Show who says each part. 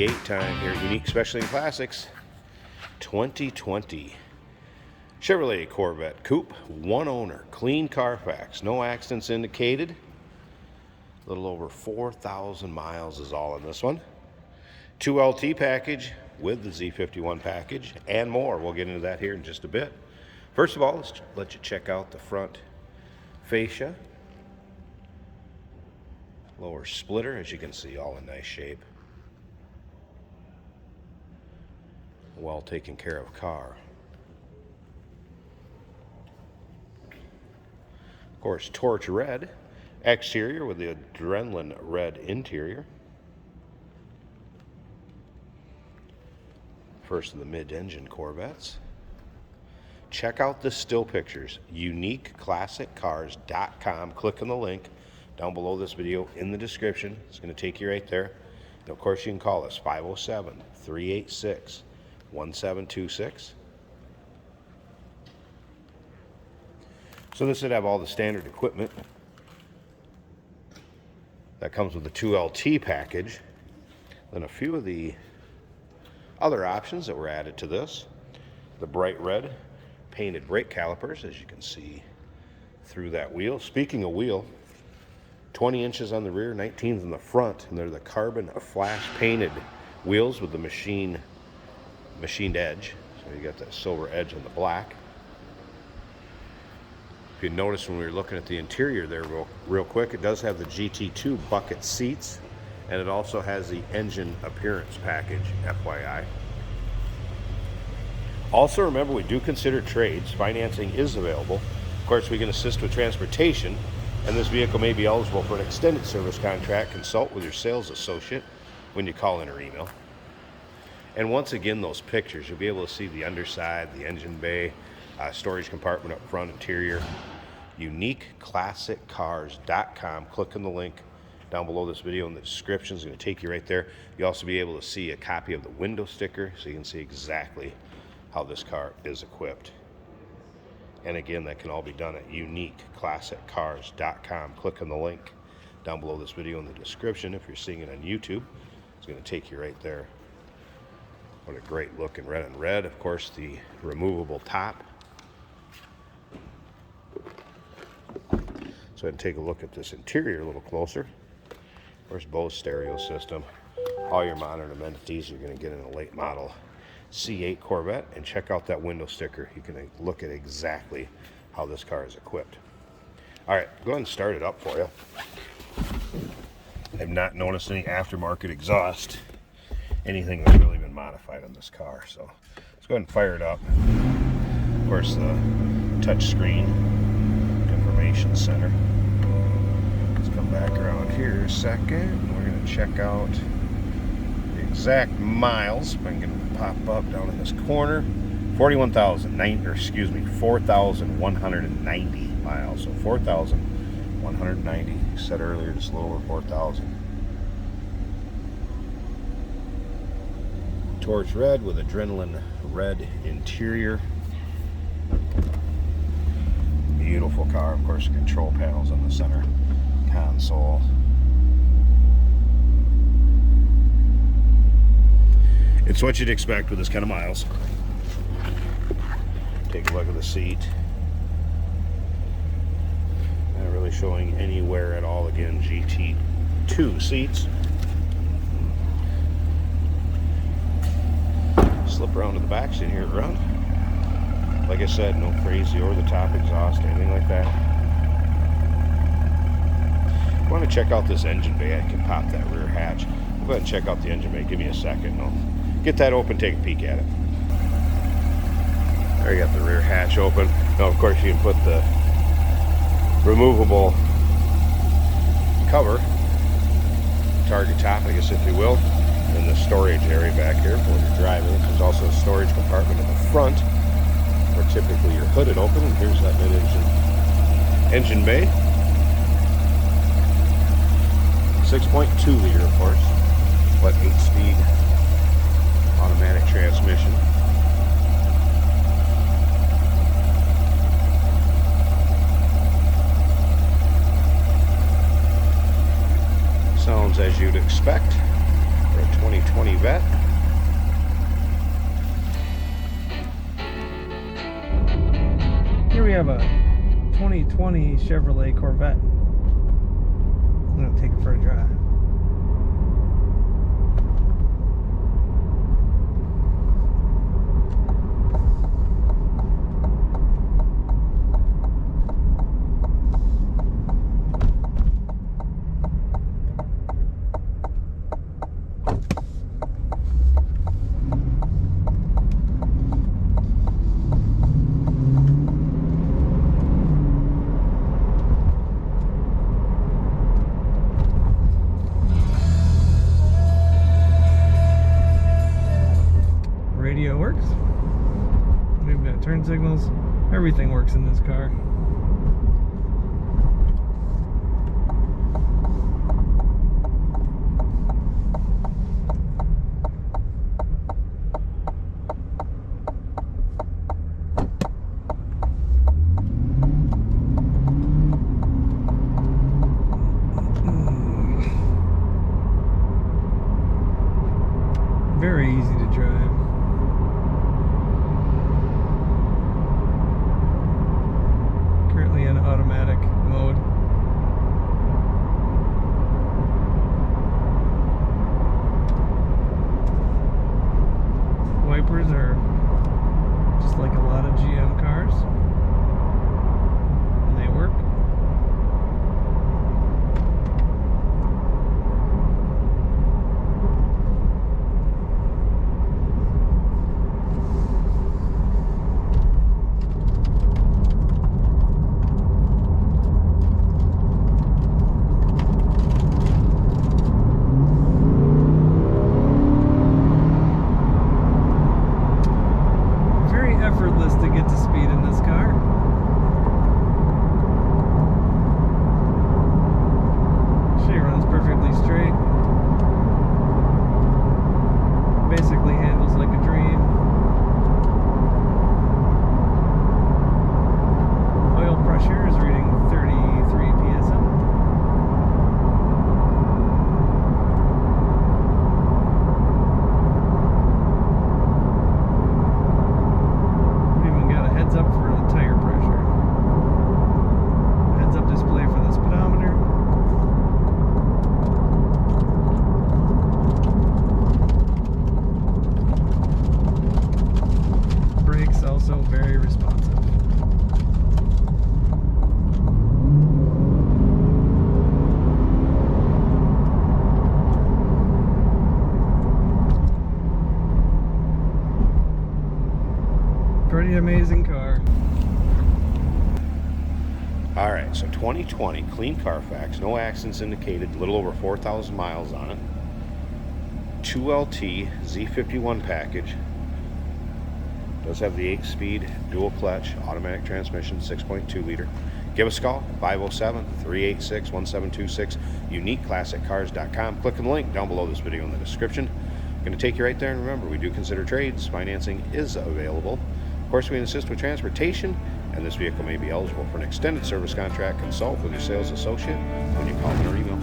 Speaker 1: Z58 time here. Unique Specialty and Classics 2020 Chevrolet Corvette Coupe, one owner, clean Carfax, no accidents indicated. A little over 4,000 miles is all in this one. 2LT package with the Z51 package and more. We'll get into that here in just a bit. First of all, let's let you check out the front fascia. Lower splitter, as you can see, all in nice shape. Well taken care of car. Of course, torch red exterior with the adrenaline red interior. First of the mid-engine Corvettes. Check out the still pictures, uniqueclassiccars.com. Click on the link down below this video in the description. It's going to take you right there. And of course, you can call us 507-386-1726. So this would have all the standard equipment that comes with the 2LT package. Then a few of the other options that were added to this. The bright red painted brake calipers, as you can see through that wheel. Speaking of wheel, 20 inches on the rear, 19s in the front, and they're the carbon flash painted wheels with the machined edge. So you got that silver edge on the black. If you notice when we were looking at the interior there real quick, it does have the GT2 bucket seats, and it also has the engine appearance package, FYI. Also remember, we do consider trades. Financing is available. Of course, we can assist with transportation, and this vehicle may be eligible for an extended service contract. Consult with your sales associate when you call in or email. And once again, those pictures, you'll be able to see the underside, the engine bay, storage compartment up front, interior. uniqueclassiccars.com. Click on the link down below this video in the description. It's going to take you right there. You'll also be able to see a copy of the window sticker, so you can see exactly how this car is equipped. And again, that can all be done at uniqueclassiccars.com. Click on the link down below this video in the description. If you're seeing it on YouTube, it's going to take you right there. What a great look in red on red. Of course, the removable top. So ahead and take a look at this interior a little closer. Of course, Bose stereo system. All your modern amenities you're going to get in a late model C8 Corvette. And check out that window sticker. You can look at exactly how this car is equipped. All right, go ahead and start it up for you. I've not noticed any aftermarket exhaust, anything that's really been modified on this car. So let's go ahead and fire it up. Of course, the touch screen information center. Let's come back around here a second. We're going to check out the exact miles. If I can get it to pop up down in this corner. 4,190 miles. So 4,190. Said earlier, just a little over 4,000. Torch red with adrenaline red interior. Beautiful car. Of course, the control panels on the center console. It's what you'd expect with this kind of miles. Take a look at the seat. Not really showing anywhere at all. Again, GT2 seats. Slip around to the back seat here, run. Like I said, no crazy over the top exhaust, anything like that. If you want to check out this engine bay, I can pop that rear hatch. We'll go ahead and check out the engine bay. Give me a second. I'll get that open, take a peek at it. There you got the rear hatch open. Now, of course, you can put the removable cover, target top, I guess, if you will, in the storage area back here when you're driving. There's also a storage compartment in the front, where typically you're hooded open. And here's that mid-engine bay. 6.2 liter, of course, but 8-speed automatic transmission. Sounds as you'd expect for a 2020 Vette.
Speaker 2: Here we have a 2020 Chevrolet Corvette. I'm going to take it for a drive. Radio works. We've got turn signals. Everything works in this car. Very easy to drive. Currently in automatic mode. Wipers are just like a lot of GM cars, and they work. Effortless to get to speed in this car. She runs perfectly straight. Basically handles like a dream. Oil pressure is reading 33 psi. Heads up for the tire pressure. Heads up display for the speedometer. Brakes also very responsive. Pretty amazing car.
Speaker 1: All right, so 2020 clean Carfax, no accidents indicated, a little over 4,000 miles on it. 2LT Z51 package. Does have the 8-speed dual clutch automatic transmission, 6.2 liter. Give us a call, 507-386-1726, uniqueclassiccars.com. Click on the link down below this video in the description. Going to take you right there, and remember, we do consider trades. Financing is available. Of course, we assist with transportation, and this vehicle may be eligible for an extended service contract. Consult with your sales associate when you call or email.